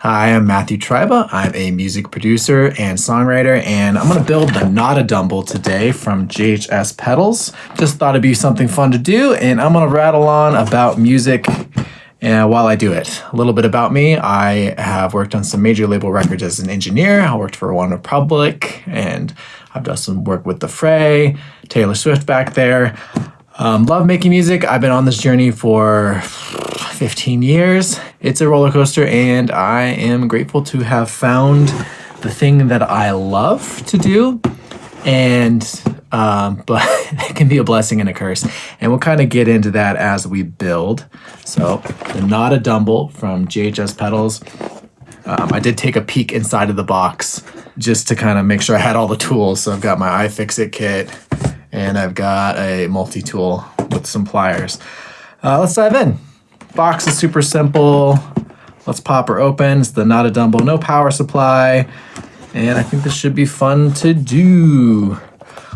Hi, I'm Matthew Triba. I'm a music producer and songwriter, and I'm gonna build the Notadümble today from JHS pedals. Just thought it'd be something fun to do, and I'm gonna rattle on about music while I do it. A little bit about me: I have worked on some major label records as an engineer. I worked for One Republic, and I've done some work with The Fray, Taylor Swift back there. Love making music. I've been on this journey for 15 years. It's a roller coaster, and I am grateful to have found the thing that I love to do. And but it can be a blessing and a curse, and we'll kind of get into that as we build. So the Notadümble from JHS Pedals. I did take a peek inside of the box just to kind of make sure I had all the tools. So I've got my iFixit kit, and I've got a multi-tool with some pliers. Let's dive in. Box is super simple. Let's pop her open. It's the Notadümble, no power supply, and I think this should be fun to do.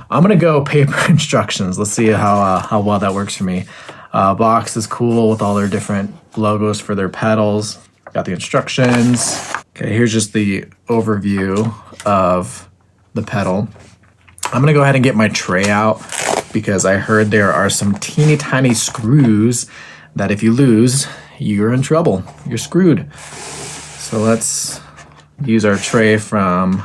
I'm gonna go paper instructions. Let's see how well that works for me. Box is cool with all their different logos for their pedals. Got the instructions. Okay, here's just the overview of the pedal. I'm gonna go ahead and get my tray out because I heard there are some teeny tiny screws that if you lose, you're in trouble. You're screwed. So let's use our tray from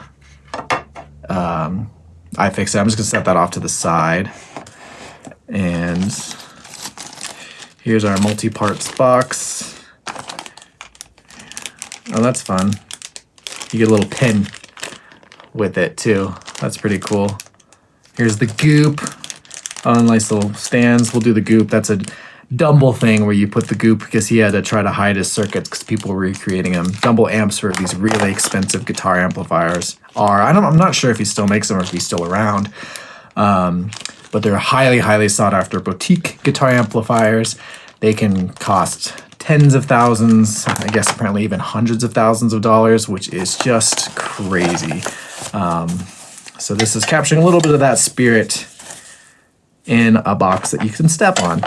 iFixit. I'm just gonna set that off to the side. And here's our multi-parts box. Oh, that's fun. You get a little pin with it too. That's pretty cool. Here's the goop. Oh, nice little stands. We'll do the goop. That's a Dumble thing where you put the goop because he had to try to hide his circuits because people were recreating them. Dumble amps for these really expensive guitar amplifiers I'm not sure if he still makes them or if he's still around. But they're highly, highly sought after boutique guitar amplifiers. They can cost tens of thousands, I guess apparently even hundreds of thousands of dollars, which is just crazy. So this is capturing a little bit of that spirit in a box that you can step on.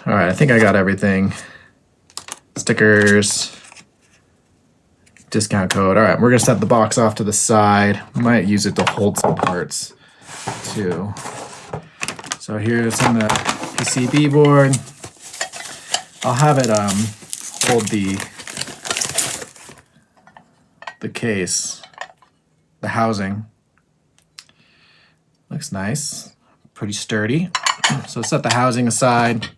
All right, I think I got everything. Stickers, discount code. All right, we're gonna set the box off to the side. Might use it to hold some parts too. So here's on the PCB board. I'll have it hold the case, the housing. Looks nice, pretty sturdy. So set the housing aside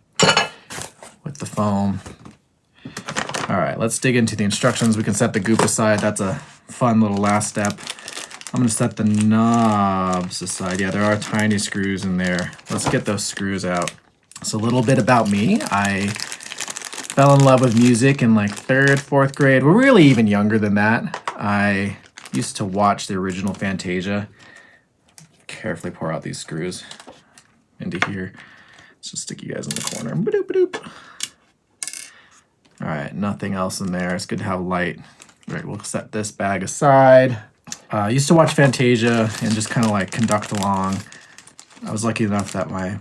with the foam. All right, let's dig into the instructions. We can set the goop aside. That's a fun little last step. I'm gonna set the knobs aside. Yeah, there are tiny screws in there. Let's get those screws out. So a little bit about me. I fell in love with music in like 3rd, 4th grade. We're really even younger than that. I used to watch the original Fantasia. Carefully pour out these screws into here. Let's just stick you guys in the corner. Ba-doop, ba-doop. All right, nothing else in there. It's good to have light. All right, we'll set this bag aside. I used to watch Fantasia and just kind of like conduct along. I was lucky enough that my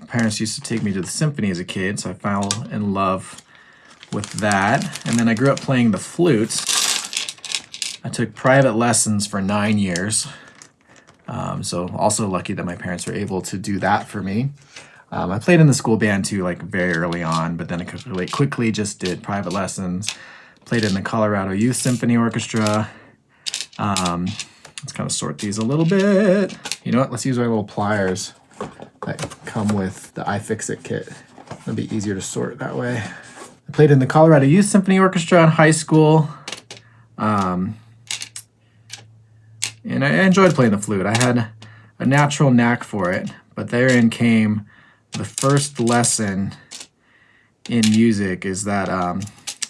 parents used to take me to the symphony as a kid, so I fell in love with that. And then I grew up playing the flute. I took private lessons for 9 years. So also lucky that my parents were able to do that for me. I played in the school band too, like very early on, but then I really quickly just did private lessons. Played in the Colorado Youth Symphony Orchestra. Let's kind of sort these a little bit. You know what? Let's use our little pliers that come with the iFixit kit. It'll be easier to sort that way. I played in the Colorado Youth Symphony Orchestra in high school. And I enjoyed playing the flute. I had a natural knack for it, but therein came the first lesson in music is that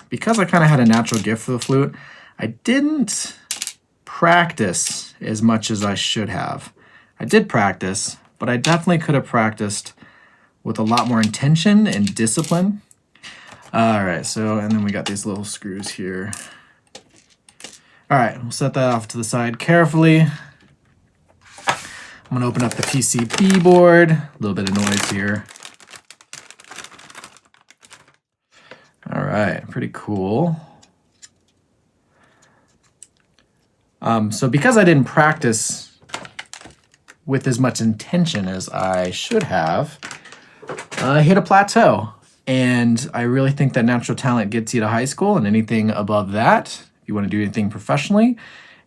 because I kind of had a natural gift for the flute, I didn't practice as much as I should have. I did practice, but I definitely could have practiced with a lot more intention and discipline. All right, so, and then we got these little screws here. All right, we'll set that off to the side carefully. I'm gonna open up the PCB board. A little bit of noise here. All right, pretty cool. So because I didn't practice with as much intention as I should have, I hit a plateau. And I really think that natural talent gets you to high school, and anything above that, if you want to do anything professionally,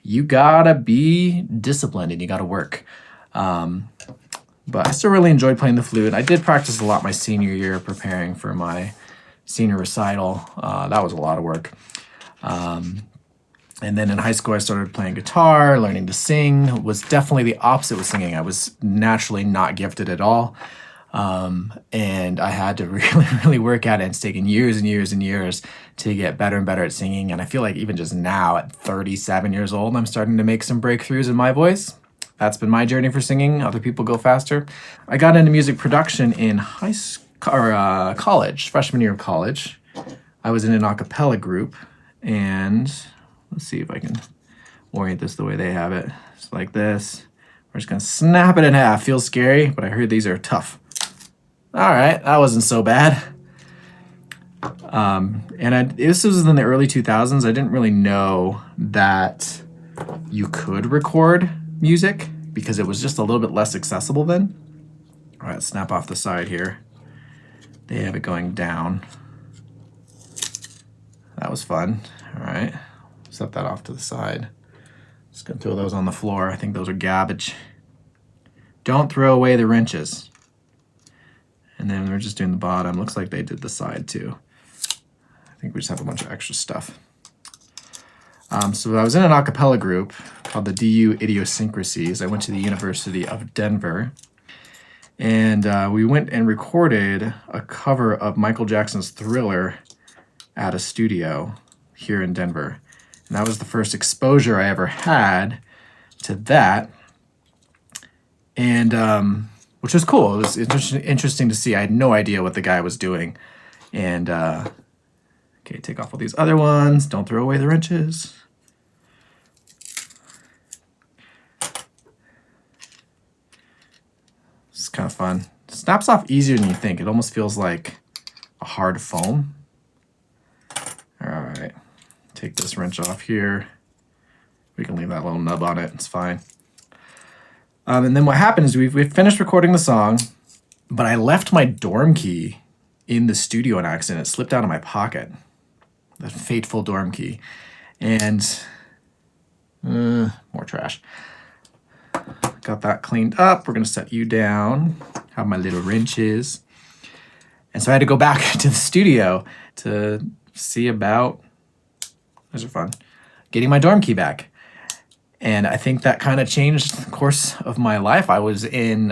you gotta be disciplined and you gotta work. But I still really enjoyed playing the flute. I did practice a lot my senior year preparing for my senior recital. That was a lot of work. And then in high school, I started playing guitar, learning to sing. It was definitely the opposite with singing. I was naturally not gifted at all. And I had to really, really work at it. It's taken years and years and years to get better and better at singing. And I feel like even just now at 37 years old, I'm starting to make some breakthroughs in my voice. That's been my journey for singing. Other people go faster. I got into music production in high school or college, freshman year of college. I was in an a cappella group, and let's see if I can orient this the way they have it. It's like this. We're just gonna snap it in half. Feels scary, but I heard these are tough. All right, that wasn't so bad. This was in the early 2000s. I didn't really know that you could record music because it was just a little bit less accessible then. All right, snap off the side here. They have it going down. That was fun. All right, set that off to the side. Just gonna throw those on the floor. I think those are garbage. Don't throw away the wrenches. And then we're just doing the bottom. Looks like they did the side too. I think we just have a bunch of extra stuff. So I was in an a cappella group called the DU Idiosyncrasies. I went to the University of Denver. And we went and recorded a cover of Michael Jackson's Thriller at a studio here in Denver. And that was the first exposure I ever had to that. And which was cool. It was interesting to see. I had no idea what the guy was doing. And, okay, take off all these other ones. Don't throw away the wrenches. It's kind of fun. It snaps off easier than you think. It almost feels like a hard foam. All right, take this wrench off here. We can leave that little nub on it. It's fine. And then what happened is we finished recording the song, but I left my dorm key in the studio on accident. It slipped out of my pocket. The fateful dorm key. And more trash. Got that cleaned up. We're gonna set you down. Have my little wrenches. And so I had to go back to the studio to see about, those are fun, getting my dorm key back. And I think that kind of changed the course of my life. I was in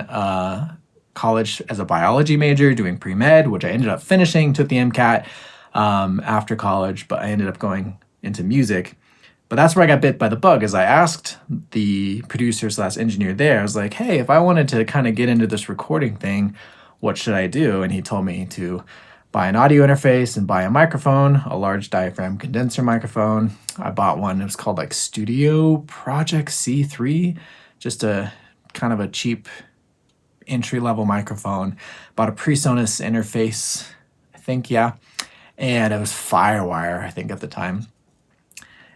college as a biology major doing pre-med, which I ended up finishing, took the MCAT after college, but I ended up going into music. But that's where I got bit by the bug, is I asked the producer / engineer there, I was like, hey, if I wanted to kind of get into this recording thing, what should I do? And he told me to buy an audio interface and buy a microphone, a large diaphragm condenser microphone. I bought one. It was called like Studio Project C3, just a kind of a cheap entry-level microphone. Bought a PreSonus interface, I think, yeah. And it was Firewire, I think, at the time.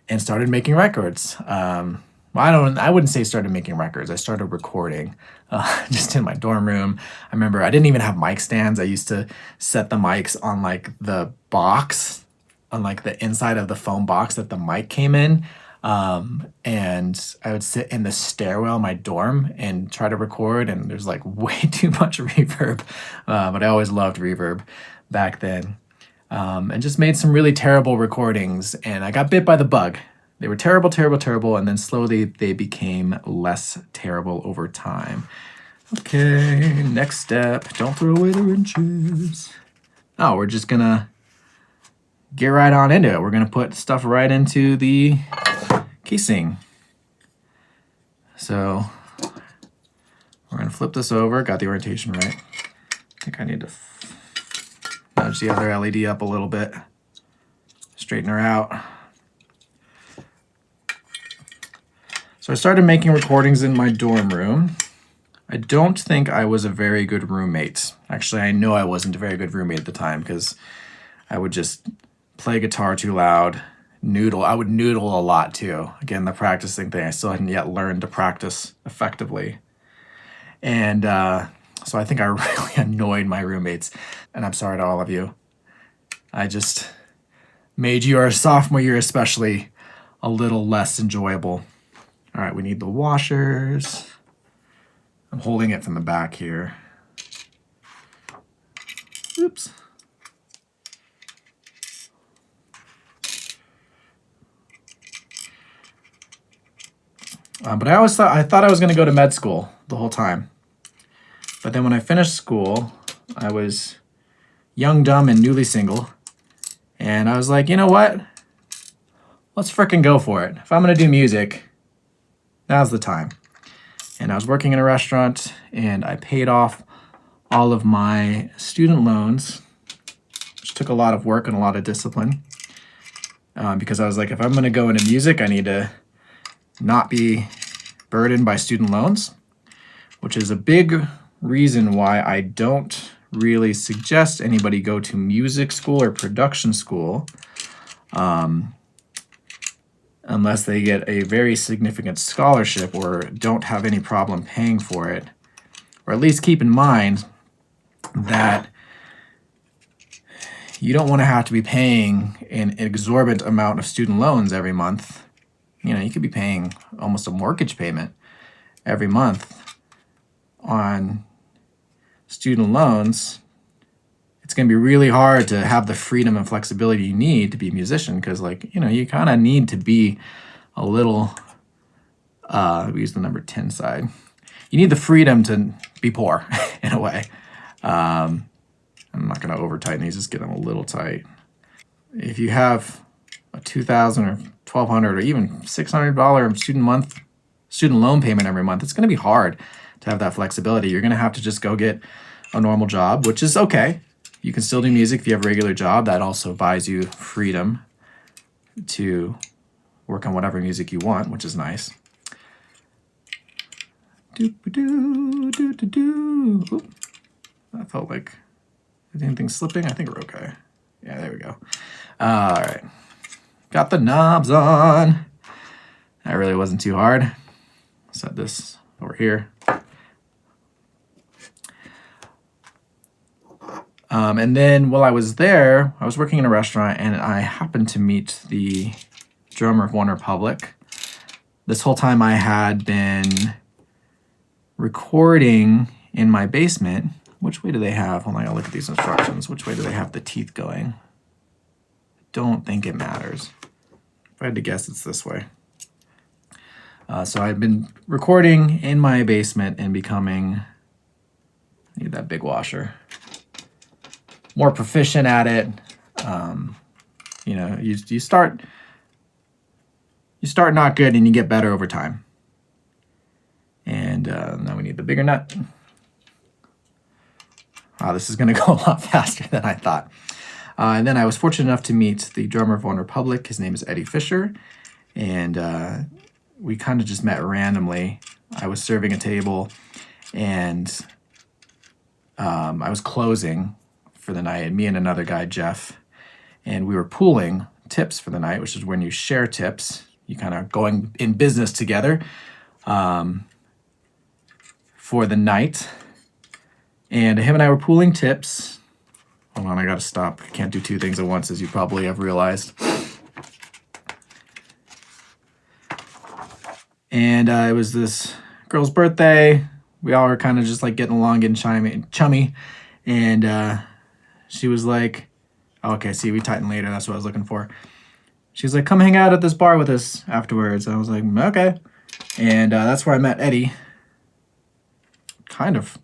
And started making records. I wouldn't say started making records. I started recording just in my dorm room. I remember I didn't even have mic stands. I used to set the mics on like the box, on like the inside of the phone box that the mic came in. And I would sit in the stairwell of my dorm and try to record, and there's like way too much reverb. But I always loved reverb back then. And just made some really terrible recordings, and I got bit by the bug. They were terrible, terrible, terrible, and then slowly they became less terrible over time. Okay, next step. Don't throw away the wrenches. Oh, we're just gonna get right on into it. We're gonna put stuff right into the casing. So we're gonna flip this over. Got the orientation right. I think I need to nudge the other LED up a little bit. Straighten her out. So I started making recordings in my dorm room. I don't think I was a very good roommate. Actually, I know I wasn't a very good roommate at the time because I would just play guitar too loud, noodle. I would noodle a lot too. Again, the practicing thing, I still hadn't yet learned to practice effectively. And so I think I really annoyed my roommates. And I'm sorry to all of you. I just made your sophomore year especially a little less enjoyable. All right, we need the washers. I'm holding it from the back here. Oops. But I thought I was going to go to med school the whole time. But then when I finished school, I was young, dumb, and newly single. And I was like, you know what? Let's frickin' go for it. If I'm going to do music, now's the time. And I was working in a restaurant, and I paid off all of my student loans, which took a lot of work and a lot of discipline. Because I was like, if I'm going to go into music, I need to not be burdened by student loans, which is a big reason why I don't really suggest anybody go to music school or production school unless they get a very significant scholarship or don't have any problem paying for it. Or at least keep in mind that you don't want to have to be paying an exorbitant amount of student loans every month. You know, you could be paying almost a mortgage payment every month on student loans. It's going to be really hard to have the freedom and flexibility you need to be a musician because, like, you know, you kind of need to be a little, we use the number 10 side. You need the freedom to be poor in a way. I'm not going to over tighten these, just get them a little tight. If you have a $2,000 or $1,200 or even $600 student loan payment every month, it's going to be hard to have that flexibility. You're going to have to just go get a normal job, which is okay. You can still do music if you have a regular job. That also buys you freedom to work on whatever music you want, which is nice. Doo-ba-doo, doo-doo-doo. Oop. That felt like, is anything slipping? I think we're okay. Yeah, there we go. All right. Got the knobs on. That really wasn't too hard. Set this over here. And then while I was there, I was working in a restaurant and I happened to meet the drummer of One Republic. This whole time I had been recording in my basement. Which way do they have? Hold on, I gotta look at these instructions. Which way do they have the teeth going? Don't think it matters. If I had to guess, it's this way. So I've been recording in my basement and becoming, I need that big washer, more proficient at it. You know, you start not good and you get better over time. And now we need the bigger nut. Wow, this is going to go a lot faster than I thought. And then I was fortunate enough to meet the drummer of One Republic. His name is Eddie Fisher. And we kind of just met randomly. I was serving a table and I was closing for the night. Me and another guy, Jeff. And we were pooling tips for the night, which is when you share tips. You kind of going in business together for the night. And him and I were pooling tips. Hold on, I gotta stop. I can't do two things at once, as you probably have realized. And it was this girl's birthday. We all were kind of just like getting along, getting chummy. And she was like, oh, okay, see, we tighten later. That's what I was looking for. She was like, come hang out at this bar with us afterwards. I was like, okay. And that's where I met Eddie. Kind of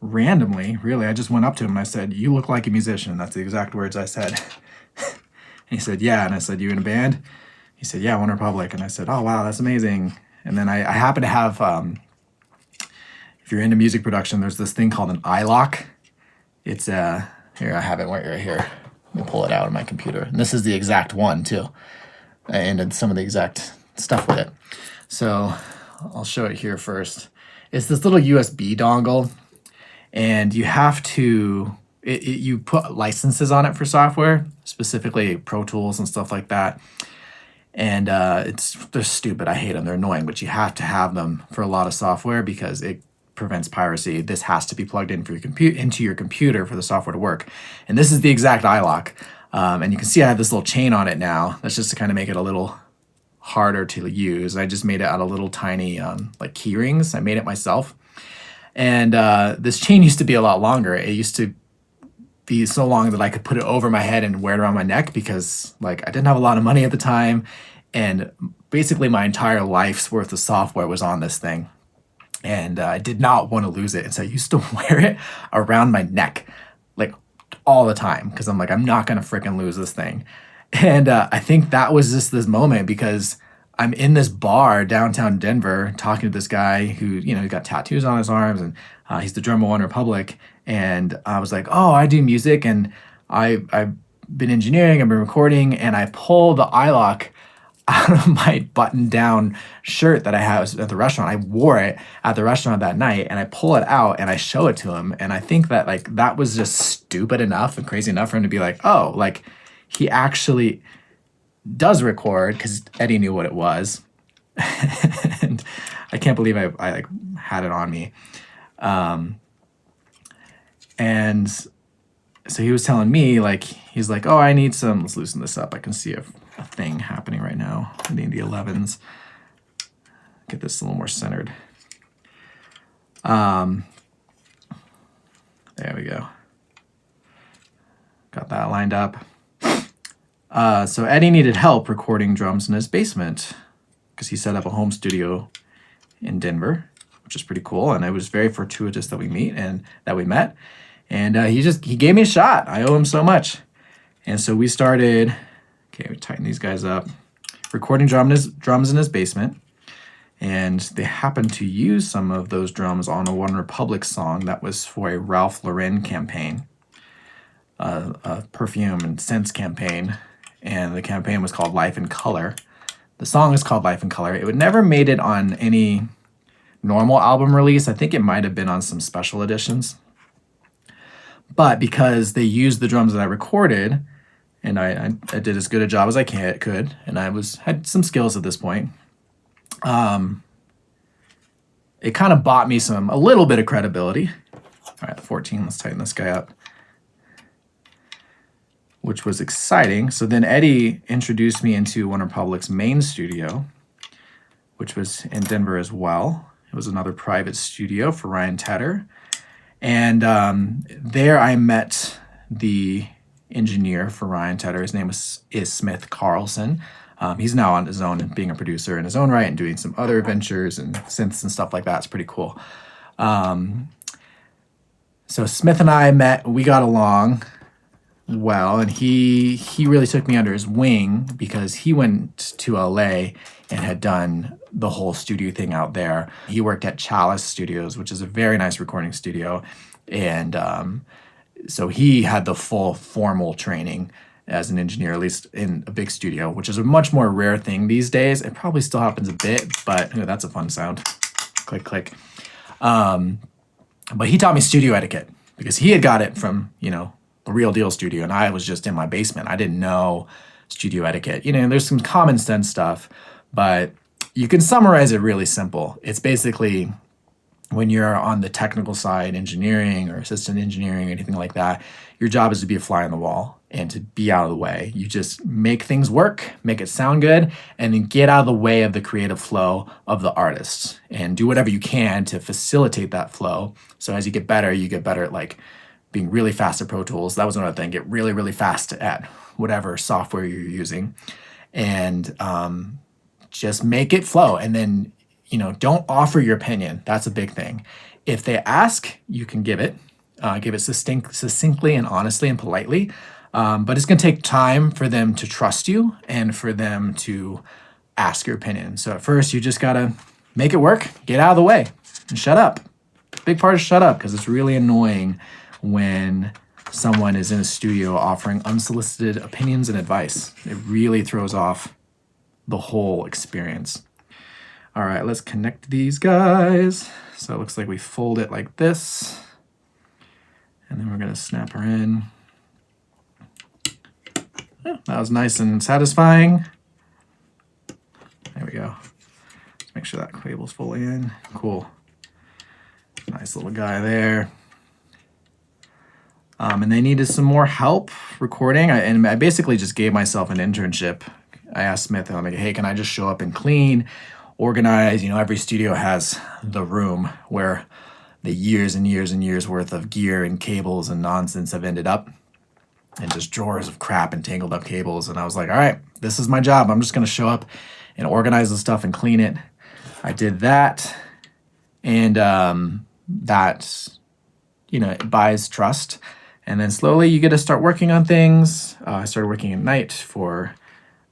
randomly, really. I just went up to him and I said, you look like a musician. That's the exact words I said. And he said, yeah. And I said, you in a band? He said, yeah, One Republic. And I said, oh, wow, that's amazing. And then I happen to have, if you're into music production, there's this thing called an iLock. It's, here, I have it right here. Let me pull it out of my computer. And this is the exact one, too. And some of the exact stuff with it. So I'll show it here first. It's this little USB dongle. And you have to, you put licenses on it for software, specifically Pro Tools and stuff like that. And they're stupid. I hate them. They're annoying, but you have to have them for a lot of software because it prevents piracy. This has to be plugged in for into your computer for the software to work. And this is the exact iLock. And you can see I have this little chain on it now. That's just to kind of make it a little harder to use. I just made it out of little tiny like key rings. I made it myself. And this chain used to be a lot longer. It used to be so long that I could put it over my head and wear it around my neck because like I didn't have a lot of money at the time. And basically my entire life's worth of software was on this thing. And I did not want to lose it. And so I used to wear it around my neck like all the time because I'm like, I'm not going to freaking lose this thing. And I think that was just this moment because I'm in this bar downtown Denver talking to this guy who, you know, he's got tattoos on his arms and he's the drummer of One Republic. And I was like, oh, I do music and I've been engineering, I've been recording, and I pull the iLock out of my button-down shirt that I had at the restaurant. I wore it at the restaurant that night, and I pull it out and I show it to him. And I think that like that was just stupid enough and crazy enough for him to be like, oh, like he actually does record because Eddie knew what it was. And I can't believe I like had it on me. And so he was telling me, like, he's like, oh, I need some, let's loosen this up. I can see a thing happening right now. I need the 11s. Get this a little more centered. There we go. Got that lined up. So Eddie needed help recording drums in his basement because he set up a home studio in Denver, which is pretty cool. And it was very fortuitous that we met. And he gave me a shot. I owe him so much. And so we started, okay, we tighten these guys up, recording drums in his basement. And they happened to use some of those drums on a One Republic song that was for a Ralph Lauren campaign, a perfume and scents campaign. And the campaign was called Life in Color. The song is called Life in Color. It would never made it on any normal album release. I think it might have been on some special editions. But because they used the drums that I recorded, and I did as good a job as I could, and I had some skills at this point, it kind of bought me a little bit of credibility. All right, 14, let's tighten this guy up, which was exciting. So then Eddie introduced me into One Republic's main studio, which was in Denver as well. It was another private studio for Ryan Tedder. And there I met the engineer for Ryan Tedder. His name is Smith Carlson. He's now on his own and being a producer in his own right and doing some other ventures and synths and stuff like that. It's pretty cool. So Smith and I met, we got along well, and he really took me under his wing because he went to LA and had done the whole studio thing out there. He worked at Chalice Studios, which is a very nice recording studio. And so he had the full formal training as an engineer, at least in a big studio, which is a much more rare thing these days. It probably still happens a bit, but that's a fun sound. Click, click. But he taught me studio etiquette because he had got it from, the real deal studio, and I was just in my basement. I didn't know studio etiquette. There's some common sense stuff, but you can summarize it really simple. It's basically when you're on the technical side, engineering or assistant engineering, or anything like that, your job is to be a fly on the wall and to be out of the way. You just make things work, make it sound good, and then get out of the way of the creative flow of the artists and do whatever you can to facilitate that flow. So as you get better at like being really fast at Pro Tools. That was another thing. Get really, really fast at whatever software you're using, and just make it flow. And then, don't offer your opinion. That's a big thing. If they ask, you can give it succinctly and honestly and politely. But it's going to take time for them to trust you and for them to ask your opinion. So at first, you just got to make it work, get out of the way, and shut up. Big part is shut up, because it's really annoying when someone is in a studio offering unsolicited opinions and advice. It really throws off the whole experience. All right, let's connect these guys. So it looks like we fold it like this, and then we're gonna snap her in. Oh, that was nice and satisfying. Make sure that cable's fully in. Cool. Nice little guy there. And they needed some more help recording. And I basically just gave myself an internship. I asked Smith, I'm like, hey, can I just show up and clean, organize? Every studio has the room where the years and years and years worth of gear and cables and nonsense have ended up, and just drawers of crap and tangled up cables. And I was like, all right, this is my job. I'm just going to show up and organize the stuff and clean it. I did that. And that, it buys trust. And then slowly you get to start working on things. I started working at night for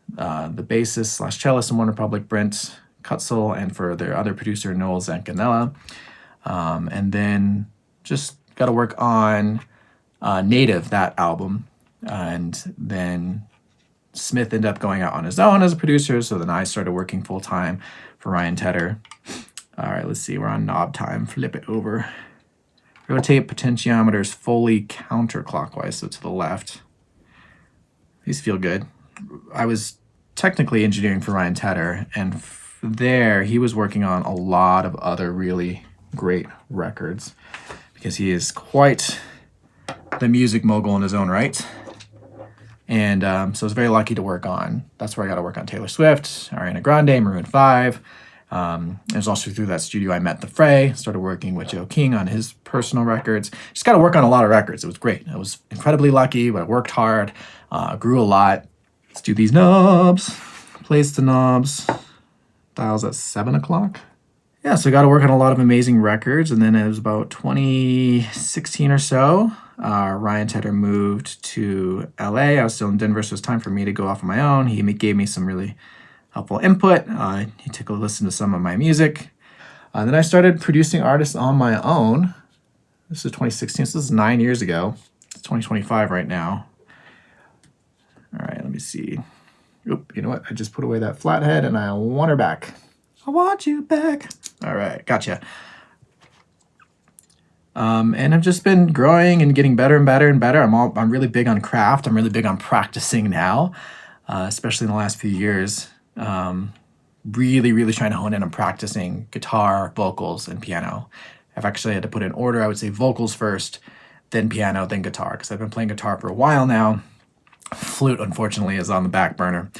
the bassist / cellist in One Republic, Brent Kutzel, and for their other producer, Noel Zancanella. And then just got to work on Native, that album. And then Smith ended up going out on his own as a producer. So then I started working full time for Ryan Tedder. All right, let's see. We're on knob time. Flip it over. Rotate potentiometers fully counterclockwise, so to the left. These feel good. I was technically engineering for Ryan Tedder, and there he was working on a lot of other really great records because he is quite the music mogul in his own right. And so I was very lucky to work on. That's where I got to work on Taylor Swift, Ariana Grande, Maroon 5. It was also through that studio I met The Fray, started working with Joe King on his personal records. Just got to work on a lot of records. It was great. I was incredibly lucky, but I worked hard, grew a lot. Let's do these knobs. Place the knobs. Dials at 7 o'clock. Yeah, so I got to work on a lot of amazing records. And then it was about 2016 or so. Ryan Tedder moved to LA. I was still in Denver, so it was time for me to go off on my own. He gave me some really helpful input. He took a listen to some of my music. Then I started producing artists on my own. This is 2016, so this is 9 years ago. It's 2025 right now. All right, let me see. Oop, you know what? I just put away that flathead and I want her back. I want you back. All right, gotcha. And I've just been growing and getting better and better and better. I'm really big on craft. I'm really big on practicing now, especially in the last few years. Really, really trying to hone in on practicing guitar, vocals, and piano. I've actually had to put in order. I would say vocals first, then piano, then guitar, because I've been playing guitar for a while now. Flute, unfortunately, is on the back burner.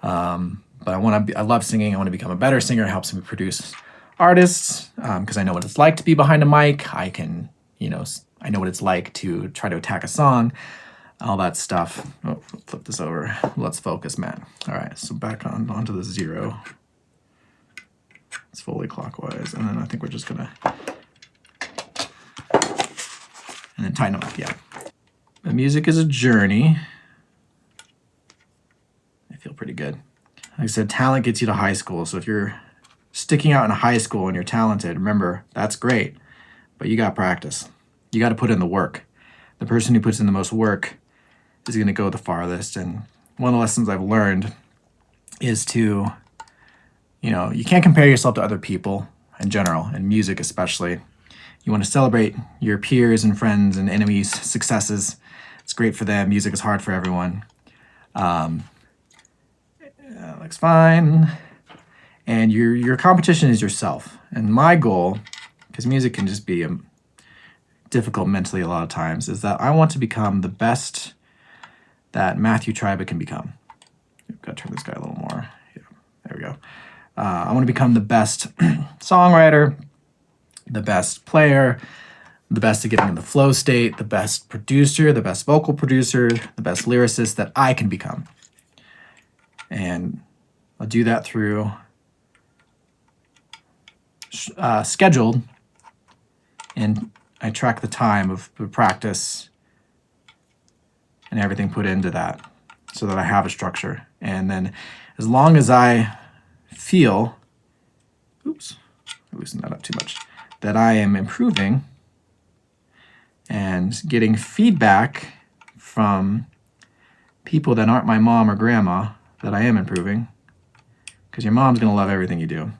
But I love singing. I want to become a better singer. It helps me produce artists because I know what it's like to be behind a mic. I can, I know what it's like to try to attack a song, all that stuff. Oh, flip this over. Let's focus, Matt. All right, so back onto the 0. It's fully clockwise, and then I think we're just gonna, and then tighten them up. Yeah, the music is a journey. I feel pretty good. Like I said, talent gets you to high school. So if you're sticking out in high school and you're talented, remember, that's great. But you got practice. You got to put in the work. The person who puts in the most work is going to go the farthest. And one of the lessons I've learned is to, you can't compare yourself to other people in general, and music especially. You want to celebrate your peers and friends and enemies' successes. It's great for them. Music is hard for everyone. Looks fine. And your competition is yourself. And my goal, because music can just be difficult mentally a lot of times, is that I want to become the best that Matthew Tribe can become. I've got to turn this guy a little more. Yeah, there we go. I want to become the best songwriter, the best player, the best at getting in the flow state, the best producer, the best vocal producer, the best lyricist that I can become. And I'll do that through scheduled, and I track the time of practice and everything put into that so that I have a structure. And then as long as I feel, I loosened that up too much, that I am improving and getting feedback from people that aren't my mom or grandma, that I am improving, because your mom's going to love everything you do.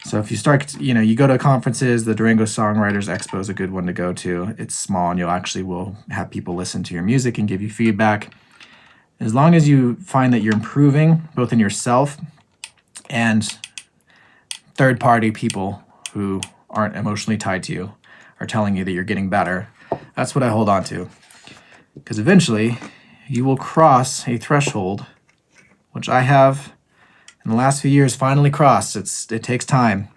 So if you start, you go to conferences, the Durango Songwriters Expo is a good one to go to. It's small, and will have people listen to your music and give you feedback. As long as you find that you're improving, both in yourself and third-party people who aren't emotionally tied to you are telling you that you're getting better. That's what I hold on to. Because eventually, you will cross a threshold, which I have in the last few years finally crossed. It takes time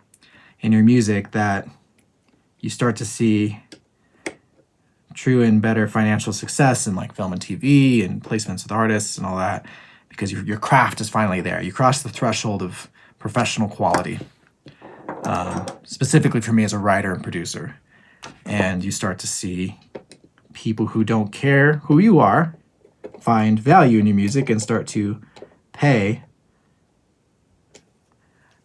in your music that you start to see true and better financial success in like film and TV and placements with artists and all that, because your craft is finally there. You cross the threshold of professional quality, specifically for me as a writer and producer. And you start to see people who don't care who you are find value in your music and start to pay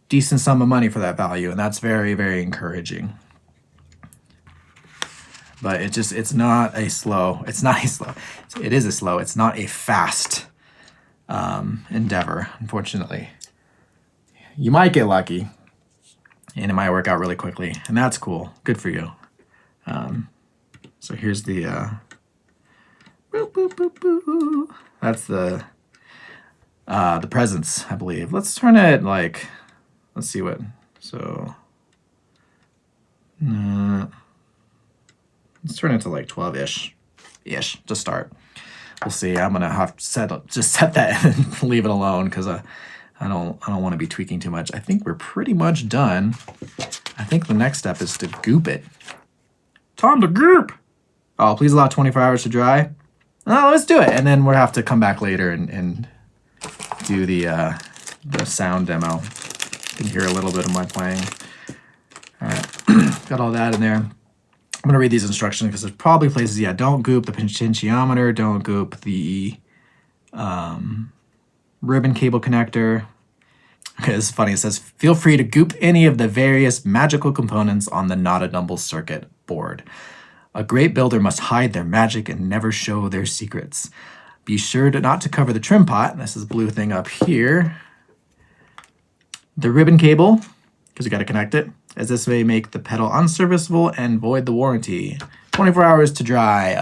decent sum of money for that value. And that's very, very encouraging. But it is a slow, it's not a fast endeavor, unfortunately. You might get lucky and it might work out really quickly, and that's cool. Good for you. So here's the, boop, boop, boop, boop. That's the presence, I believe. Let's turn it like, let's see what, so, let's turn it to like 12-ish to start. We'll see. I'm gonna have to set that and leave it alone because I don't want to be tweaking too much. I think we're pretty much done. I think the next step is to goop it. Time to goop. Oh, please allow 24 hours to dry. Oh, let's do it, and then we'll have to come back later and do the sound demo. You can hear a little bit of my playing. All right, got all that in there. I'm going to read these instructions because there's probably places, don't goop the potentiometer, don't goop the ribbon cable connector. Okay, this is funny. It says, feel free to goop any of the various magical components on the Notadümble circuit board. A great builder must hide their magic and never show their secrets. Be sure not to cover the trim pot. This is the blue thing up here. The ribbon cable, because you got to connect it, as this may make the pedal unserviceable and void the warranty. 24 hours to dry.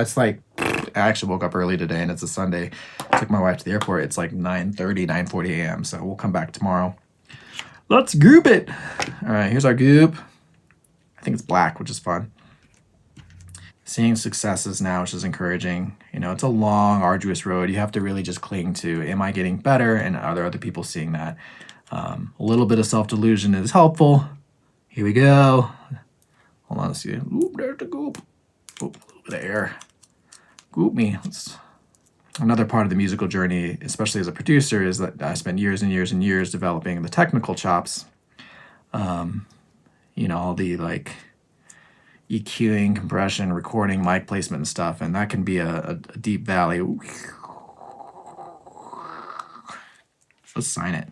It's like, I actually woke up early today and it's a Sunday. Took my wife to the airport. It's like 9:40 a.m. So we'll come back tomorrow. Let's goop it. All right, here's our goop. I think it's black, which is fun. Seeing successes now, which is encouraging. It's a long, arduous road. You have to really just cling to, am I getting better? And are there other people seeing that? A little bit of self-delusion is helpful. Here we go. Hold on, let's see. Oop, there's the goop. Oop, a little bit of air. Goop me. Another part of the musical journey, especially as a producer, is that I spent years and years and years developing the technical chops. All the like EQing, compression, recording, mic placement and stuff, and that can be a deep valley. Let's sign it.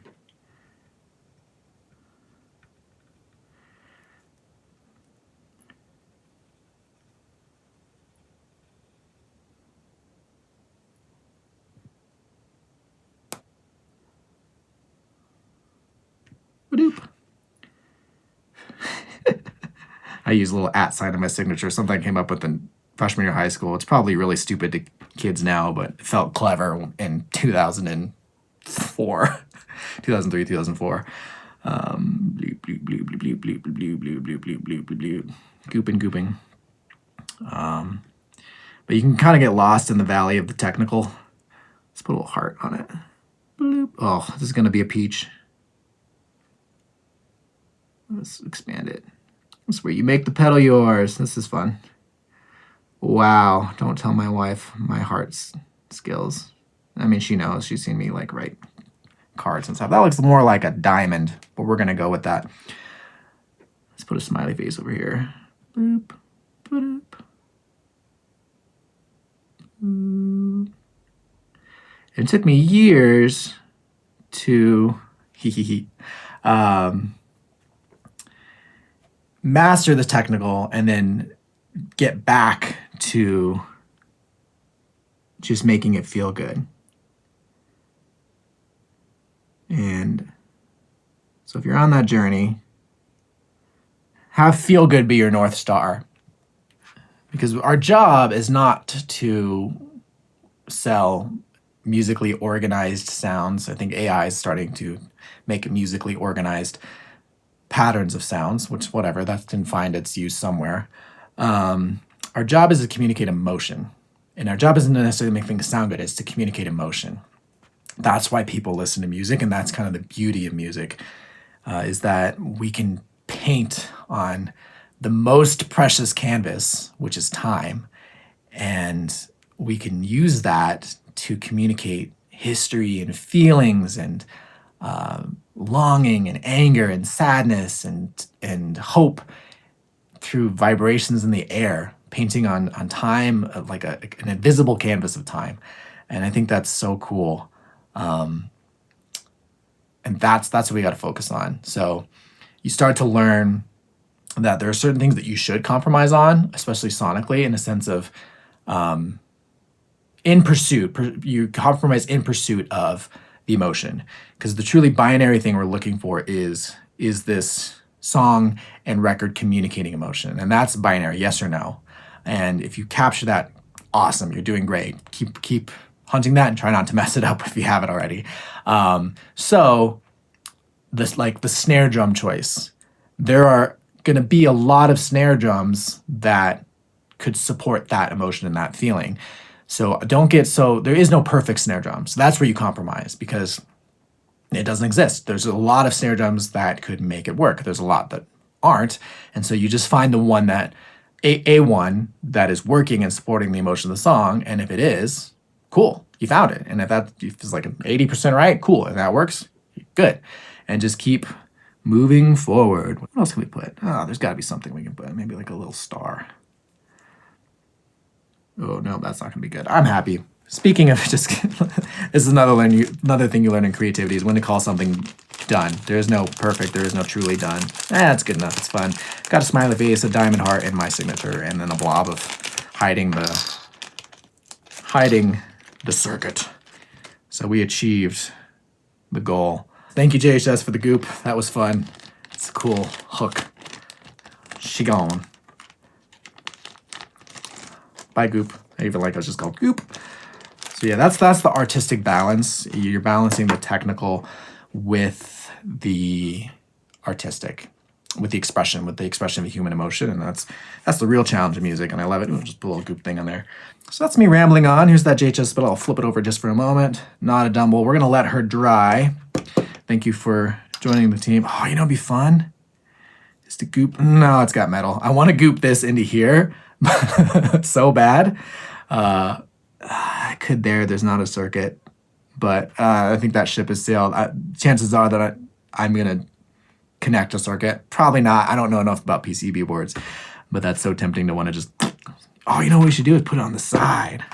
I use a little @ sign in my signature. Something I came up with in freshman year of high school. It's probably really stupid to kids now, but it felt clever in 2004, 2003, 2004. Bloop, bloop, bloop, bloop, bloop, bloop, bloop, bloop, bloop, bloop, bloop, bloop, bloop. Gooping. But you can kind of get lost in the valley of the technical. Let's put a little heart on it. Bloop. Oh, this is going to be a peach. Let's expand it. That's where you make the pedal yours. This is fun. Wow. Don't tell my wife my heart's skills. I mean, she knows. She's seen me like write cards and stuff. That looks more like a diamond, but we're going to go with that. Let's put a smiley face over here. Boop, boop, boop. It took me years to master the technical and then get back to just making it feel good. And so if you're on that journey, have feel good be your North Star. Because our job is not to sell musically organized sounds. I think AI is starting to make it musically organized. patterns of sounds, which whatever, that can find its use somewhere. Our job is to communicate emotion. And our job isn't necessarily to make things sound good, it's to communicate emotion. That's why people listen to music, and that's kind of the beauty of music, is that we can paint on the most precious canvas, which is time, and we can use that to communicate history and feelings and longing and anger and sadness and hope through vibrations in the air, painting on time, like an invisible canvas of time. And I think that's so cool. And that's what we got to focus on. So you start to learn that there are certain things that you should compromise on, especially sonically, in a sense of in pursuit. You compromise in pursuit of the emotion, because the truly binary thing we're looking for is this song and record communicating emotion, and that's binary, yes or no. And if you capture that, awesome, you're doing great. Keep hunting that and try not to mess it up if you haven't already. So this, like the snare drum choice, there are going to be a lot of snare drums that could support that emotion and that feeling. So there is no perfect snare drum. So that's where you compromise, because it doesn't exist. There's a lot of snare drums that could make it work. There's a lot that aren't. And so you just find the one that, a one that is working and supporting the emotion of the song. And if it is, cool, you found it. And if it's like an 80% right, cool. And that works, good. And just keep moving forward. What else can we put? Oh, there's got to be something we can put. Maybe like a little star. Oh, no, that's not going to be good. I'm happy. Speaking of this is another thing you learn in creativity is when to call something done. There is no perfect. There is no truly done. That's good enough. It's fun. Got a smiley face, a diamond heart, and my signature, and then a blob of hiding the circuit. So we achieved the goal. Thank you, JHS, for the goop. That was fun. It's a cool hook. She gone. Bye, goop. I even like it was just called goop. So yeah, that's the artistic balance. You're balancing the technical with the artistic, with the expression of human emotion, and that's the real challenge of music, and I love it. Ooh, just put a little goop thing on there. So that's me rambling on. Here's that JHS spit. I'll flip it over just for a moment. Notadümble. We're gonna let her dry. Thank you for joining the team. Oh, it'd be fun. Just to goop. No, it's got metal. I want to goop this into here. So bad. I could there's not a circuit, but I think that ship has sailed. Chances are that I'm going to connect a circuit. Probably not. I don't know enough about PCB boards, but that's so tempting to want to just, oh, what we should do is put it on the side.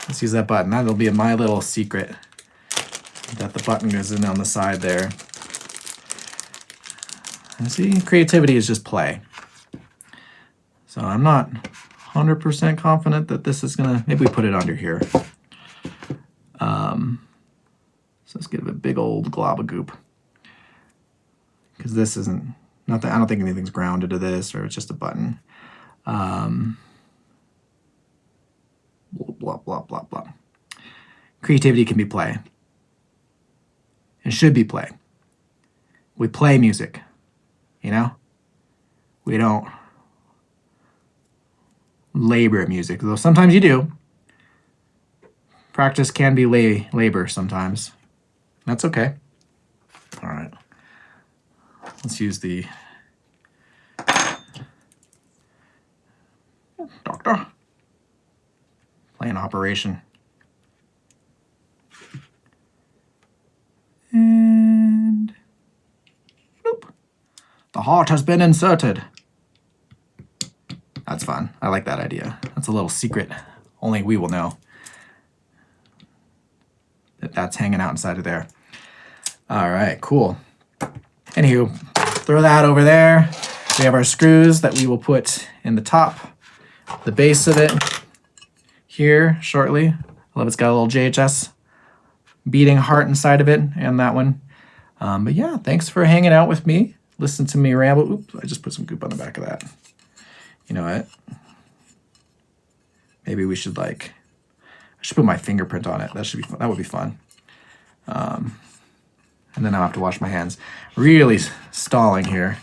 Let's use that button. That'll be my little secret, that the button goes in on the side there. And see, creativity is just play. So I'm not 100% confident that this is gonna, maybe we put it under here. So let's give it a big old glob of goop. Because this isn't, I don't think anything's grounded to this, or it's just a button. Blah, blah, blah, blah. Creativity can be play. It should be play. We play music, We don't labor music, though sometimes you do. Practice can be labor sometimes. That's okay. All right. Let's use the doctor. Play an operation. And nope. The heart has been inserted. That's fun. I like that idea. That's a little secret. Only we will know that that's hanging out inside of there. All right, cool. Anywho, throw that over there. We have our screws that we will put in the top, the base of it here shortly. I love it's got a little JHS beating heart inside of it, and that one. But yeah, thanks for hanging out with me. Listen to me ramble. Oops, I just put some goop on the back of that. You know what? Maybe we should I should put my fingerprint on it. That would be fun. And and then I'll have to wash my hands. Really stalling here,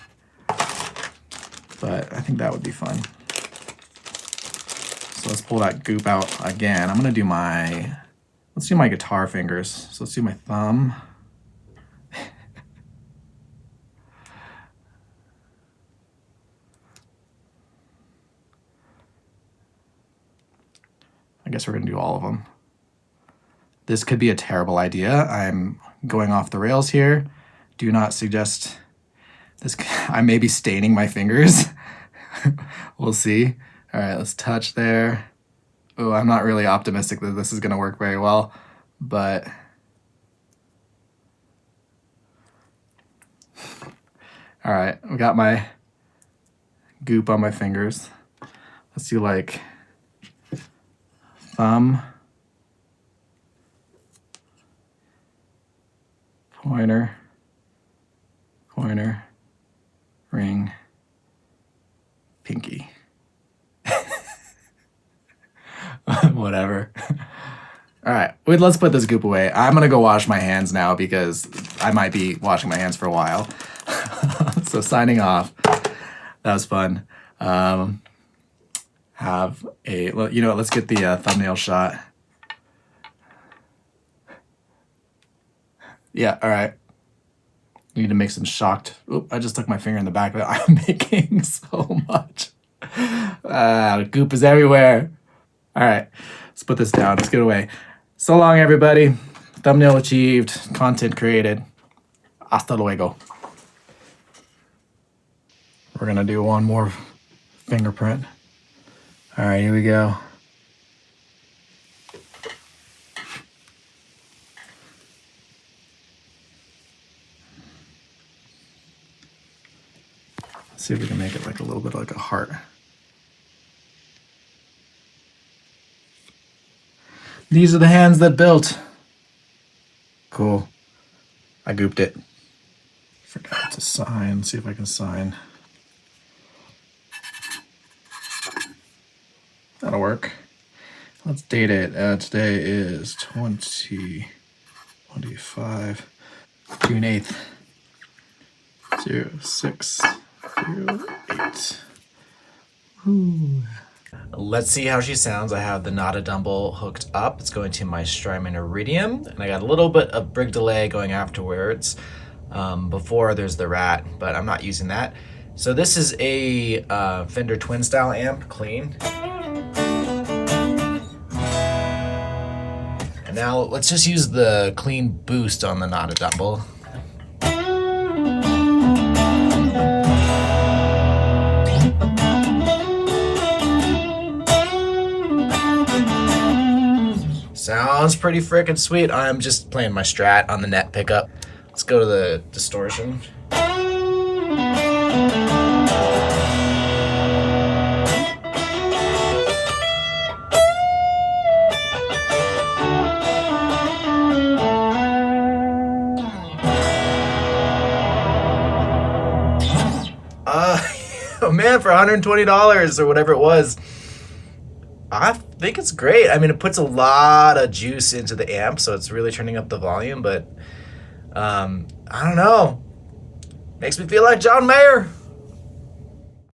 but I think that would be fun. So let's pull that goop out again. I'm gonna do let's do my guitar fingers. So let's do my thumb. I guess we're gonna do all of them. This could be a terrible idea. I'm going off the rails here. Do not suggest this. I may be staining my fingers. We'll see. All right, let's touch there. Oh, I'm not really optimistic that this is gonna work very well, but all right, we got my goop on my fingers. Let's do like thumb, pointer, pointer, ring, pinky. Whatever. All right, wait, let's put this goop away. I'm gonna go wash my hands now because I might be washing my hands for a while. So signing off. That was fun. You know what, let's get the thumbnail shot. Yeah, all right. Need to make some shocked. Oop, I just stuck my finger in the back of it. I'm making so much. Goop is everywhere. All right, let's put this down. Let's get away. So long, everybody. Thumbnail achieved. Content created. Hasta luego. We're gonna do one more fingerprint. All right, here we go. Let's see if we can make it like a little bit like a heart. These are the hands that built. Cool. I gooped it. Forgot to sign. See if I can sign. That'll work. Let's date it. Today is 2025, June 8th, 0608. Ooh. Let's see how she sounds. I have the Notadümble hooked up. It's going to my Strymon Iridium, and I got a little bit of brig delay going afterwards. Before there's the rat, but I'm not using that. So this is a Fender twin style amp, clean. And now let's just use the clean boost on the Notadümble. Sounds pretty freaking sweet. I'm just playing my Strat on the net pickup. Let's go to the distortion. Oh man, for $120 or whatever it was, I think it's great. I mean, it puts a lot of juice into the amp, so it's really turning up the volume, but I don't know. Makes me feel like John Mayer.